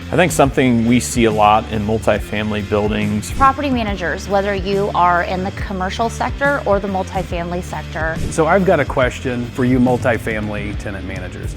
I think something we see a lot in multifamily buildings. Property managers, whether you are in the commercial sector or the multifamily sector. So I've got a question for you multifamily tenant managers.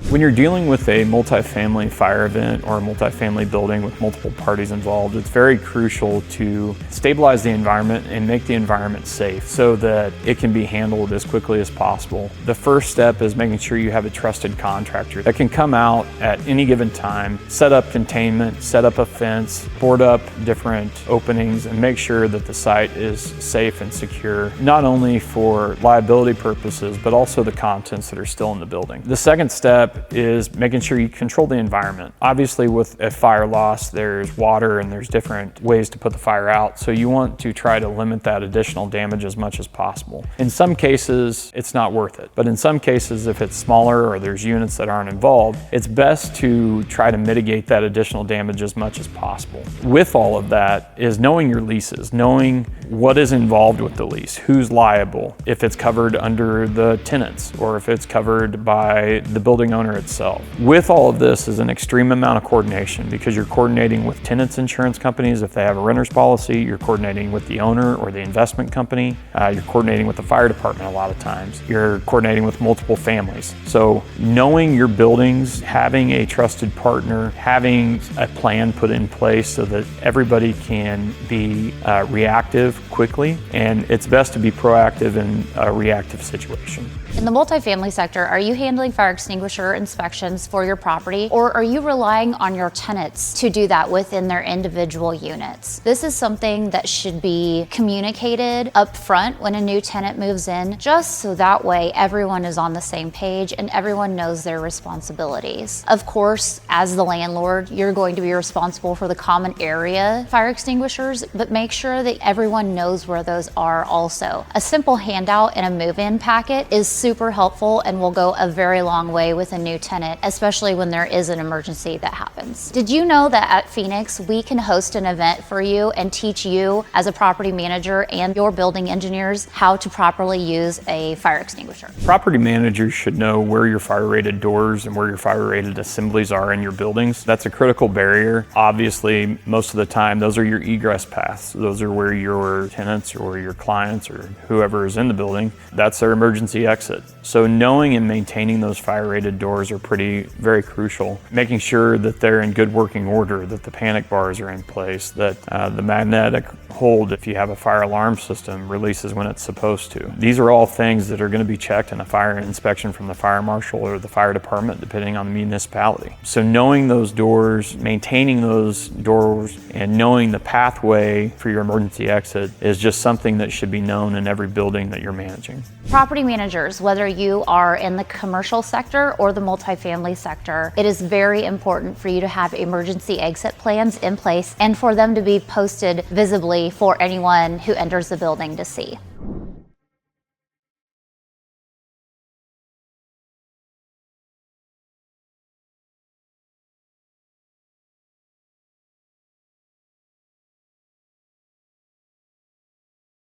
When you're dealing with a multifamily fire event or a multifamily building with multiple parties involved, it's very crucial to stabilize the environment and make the environment safe so that it can be handled as quickly as possible. The first step is making sure you have a trusted contractor that can come out at any given time, set up containment, set up a fence, board up different openings, and make sure that the site is safe and secure, not only for liability purposes, but also the contents that are still in the building. The second step is making sure you control the environment. Obviously with a fire loss, there's water and there's different ways to put the fire out. So you want to try to limit that additional damage as much as possible. In some cases, it's not worth it. But in some cases, if it's smaller or there's units that aren't involved, it's best to try to mitigate that additional damage as much as possible. With all of that is knowing your leases, knowing what is involved with the lease, who's liable, if it's covered under the tenants or if it's covered by the building owner itself. With all of this is an extreme amount of coordination because you're coordinating with tenants insurance companies if they have a renter's policy, you're coordinating with the owner or the investment company, you're coordinating with the fire department a lot of times, you're coordinating with multiple families. So knowing your buildings, having a trusted partner, having a plan put in place so that everybody can be reactive quickly, and it's best to be proactive in a reactive situation. In the multifamily sector, are you handling fire extinguisher inspections for your property, or are you relying on your tenants to do that within their individual units? This is something that should be communicated up front when a new tenant moves in, just so that way everyone is on the same page and everyone knows their responsibilities. Of course, as the landlord, you're going to be responsible for the common area fire extinguishers, but make sure that everyone knows where those are also. A simple handout in a move-in packet is super helpful and will go a very long way with a new tenant, especially when there is an emergency that happens. Did you know that at Phoenix, we can host an event for you and teach you as a property manager and your building engineers how to properly use a fire extinguisher? Property managers should know where your fire-rated doors and where your fire-rated assemblies are in your buildings. That's a critical barrier. Obviously, most of the time, those are your egress paths. Those are where your tenants or your clients or whoever is in the building, that's their emergency exit. So knowing and maintaining those fire-rated doors are very crucial. Making sure that they're in good working order, that the panic bars are in place, that the magnetic hold, if you have a fire alarm system, releases when it's supposed to. These are all things that are going to be checked in a fire inspection from the fire marshal or the fire department, depending on the municipality. So knowing those doors, maintaining those doors, and knowing the pathway for your emergency exit is just something that should be known in every building that you're managing. Property managers, whether you are in the commercial sector or the multifamily sector, it is very important for you to have emergency exit plans in place and for them to be posted visibly for anyone who enters the building to see.